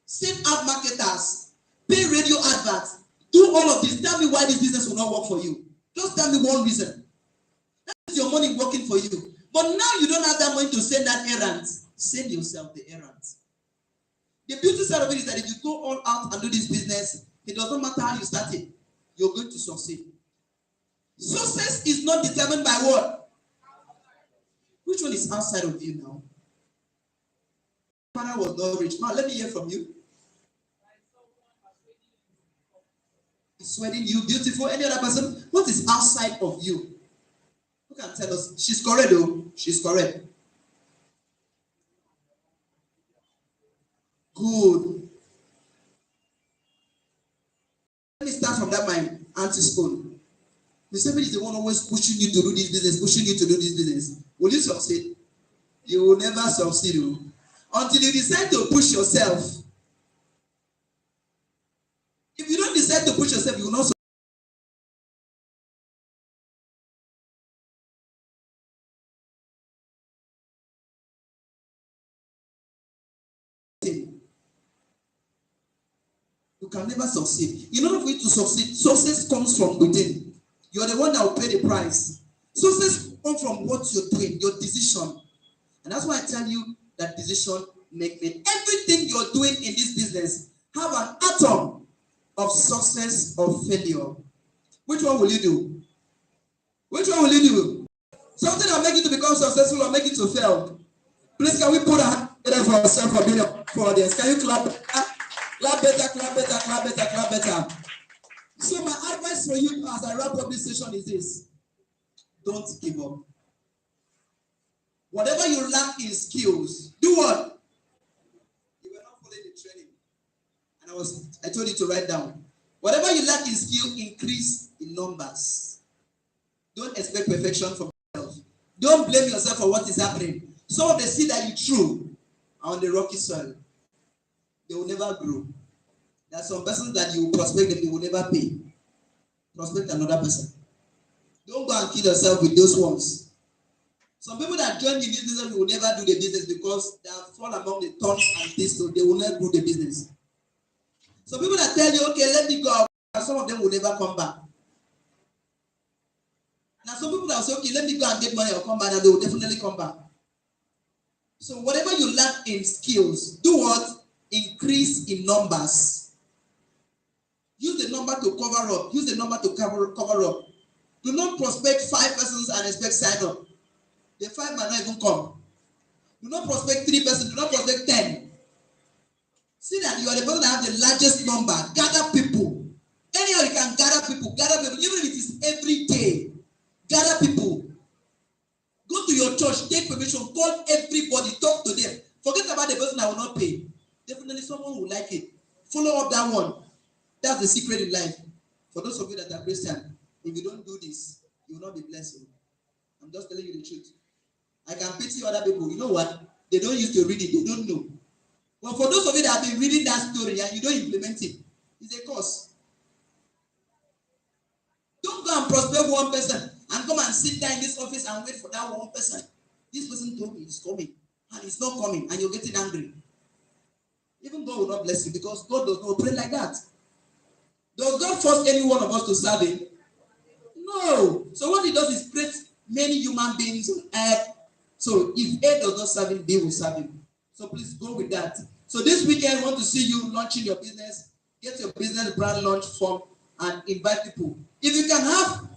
Send out marketers. Pay radio adverts. Do all of this. Tell me why this business will not work for you. Just tell me one reason. That is your money working for you. But now you don't have that money to send that errand. Send yourself the errand. The beauty side of it is that if you go all out and do this business, it doesn't matter how you start it, you're going to succeed. Success is not determined by what? Which one is outside of you now? Father was not rich. Man, let me hear from you. Persuading you, beautiful. Any other person? What is outside of you? Who can tell us? She's correct, though. She's correct. Good. Let me start from that my auntie's phone. The somebody is the one always pushing you to do this business, pushing you to do this business. Will you succeed? You will never succeed until you decide to push yourself. If you don't decide to push yourself, you will not succeed. You can never succeed. In order for you to succeed, success comes from within. You are the one that will pay the price. Success comes from what you're doing, your decision. And that's why I tell you that decision make me. Everything you're doing in this business have an atom of success or failure. Which one will you do? Which one will you do? Something that will make you to become successful or make you to fail. Please, can we put a hand together for ourselves for being for audience? Can you clap? Clap better, clap better, clap better, clap better. So my advice for you as I wrap up this session is this. Don't give up. Whatever you lack in skills, do what? You were not following the training. And I told you to write down. Whatever you lack in skill, increase in numbers. Don't expect perfection from yourself. Don't blame yourself for what is happening. Some of the seed that you threw are on the rocky soil. They will never grow. There are some persons that you prospect and they will never pay. Prospect another person. Don't go and kill yourself with those ones. Some people that join in this business will never do the business because they have fallen among the thorns and thistles. They will never do the business. Some people that tell you, okay, let me go, and some of them will never come back. Now some people that will say, okay, let me go and get money, I'll come back, and they will definitely come back. So whatever you lack in skills, do what? Increase in numbers. Use the number to cover up. Use the number to cover up. Do not prospect 5 persons and expect sign up. The 5 might not even come. Do not prospect 3 persons. Do not prospect 10. See that you are the person that have the largest number. Gather people. Anyhow you can gather people. Even if it is every day. Gather people. Go to your church. Take permission. Call everybody. Talk to them. Forget about the person that will not pay. Definitely someone will like it. Follow up that one. That's the secret in life. For those of you that are Christian, if you don't do this, you will not be blessed. I'm just telling you the truth. I can pity other people. You know what? They don't used to read it. They don't know. But for those of you that have been reading that story and you don't implement it, it's a curse. Don't go and prospect one person and come and sit there in this office and wait for that one person. This person told me he's coming and he's not coming and you're getting angry. Even God will not bless you because God does not operate like that. Does God force any one of us to serve him? No. So what he does is create many human beings on earth. So if A does not serve him, B will serve him. So please go with that. So this weekend, I want to see you launching your business. Get your business brand launch form and invite people. If you can have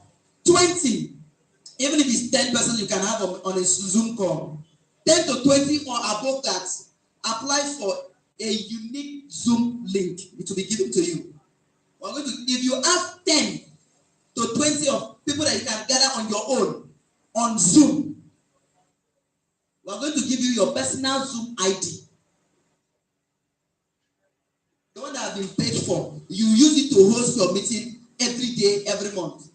20, even if it's 10 persons you can have on a Zoom call, 10 to 20 or above that, apply for a unique Zoom link. It will be given to you. We're going to, if you have 10 to 20 of people that you can gather on your own on Zoom, we're going to give you your personal Zoom ID. have been paid for, you use it to host your meeting every day, every month.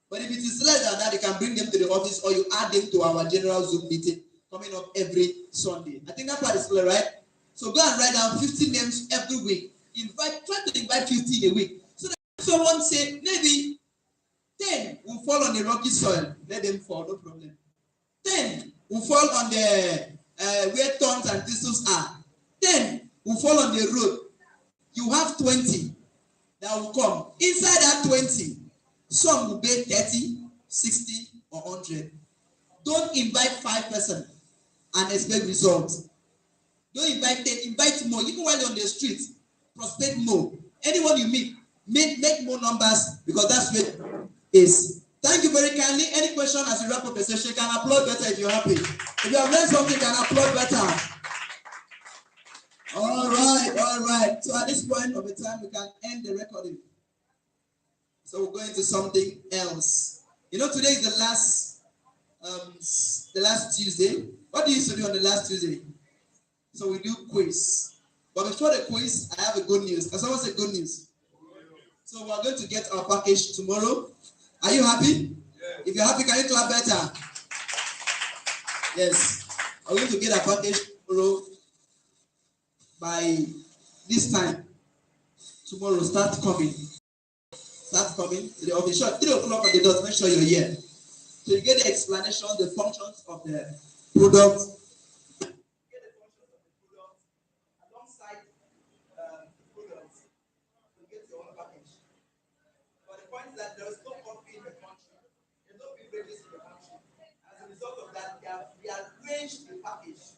But if it is less than that, you can bring them to the office or you add them to our general Zoom meeting coming up every Sunday. I think that part is clear, right? So go and write down 50 names every week. Try to invite 50 in a week. So that if someone say maybe 10 will fall on the rocky soil, let them fall, no problem. 10 will fall on the where thorns and thistles are. 10 will fall on the road. You have 20 that will come. Inside that 20, some will pay 30, 60, or 100. Don't invite 5 persons and expect results. Don't invite 10, invite more. Even while you're on the street, prospect more. Anyone you meet, make more numbers because that's what it is. Thank you very kindly. Any question as you wrap up the session? You can applaud better if you're happy. If you have learned something, you can applaud better. All right. So at this point of the time, we can end the recording. So we're going to something else. You know, today is the last Tuesday. What do you used to do on the last Tuesday? So we do quiz. But before the quiz, I have a good news. Can someone say good news? So we're going to get our package tomorrow. Are you happy? Yes. If you're happy, can you clap better? Yes. We're going to get our package tomorrow by this time. Tomorrow, start coming. Start coming to the office. 3 o'clock on the dot. Make sure you're here. So you get the explanation, the functions of the product. You get the functions of the product alongside the product. You get your own package. But the point is that there is no coffee in the country. There's no beverages in the country. As a result of that, we have rearranged the package